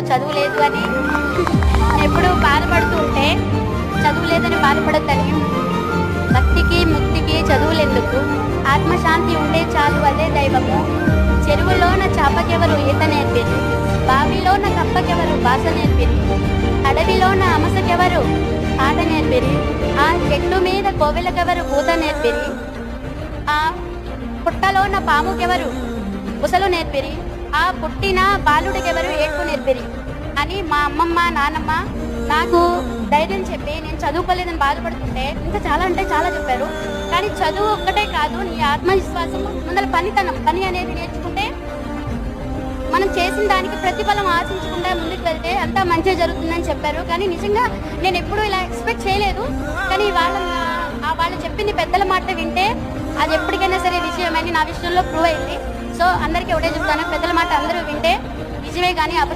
చదువు లేదు అని ఎప్పుడు బాధపడుతూ ఉంటే చదువు లేదని బాధపడద్దని, భక్తికి ముక్తికి చదువులెందుకు, ఆత్మశాంతి ఉంటే చాలు అదే దైవము. చెరువులోన చాపకెవరు ఈత నేర్పిరి, బావిలోన కప్పకెవరు భాష నేర్పిరి, అడవిలోన అమసకెవరు ఆట నేర్పిరి, ఆ చెట్టు మీద కోవెలకెవరు పూత నేర్పిరి, ఆ పుట్టలోన పాముకెవరు బుసలు నేర్పిరి, ఆ పుట్టిన బాలుడికెవరు ఏడ్పు నేర్పిరి అని మా అమ్మమ్మ నాన్నమ్మ నాకు ధైర్యం చెప్పి నేను చదువుకోలేదని బాధపడుతుంటే ఇంకా చాలా అంటే చాలా చెప్పారు. కానీ చదువు ఒక్కటే కాదు, నీ ఆత్మవిశ్వాసం ముందర పని అనేది నేర్చుకుంటే మనం చేసిన దానికి ప్రతిఫలం ఆశించకుండా ముందుకు వెళ్తే అంతా మంచిగా జరుగుతుందని చెప్పారు. కానీ నిజంగా నేను ఎప్పుడూ ఇలా ఎక్స్పెక్ట్ చేయలేదు. కానీ వాళ్ళు చెప్పింది పెద్దల మాట వింటే అది ఎప్పటికైనా సరే విజయమని నా విషయంలో ప్రూవ్ అయింది. సో అందరికీ ఒకటే చెప్తాను, పెద్దల మాట అందరూ వింటే విజయమే కానీ అపజయం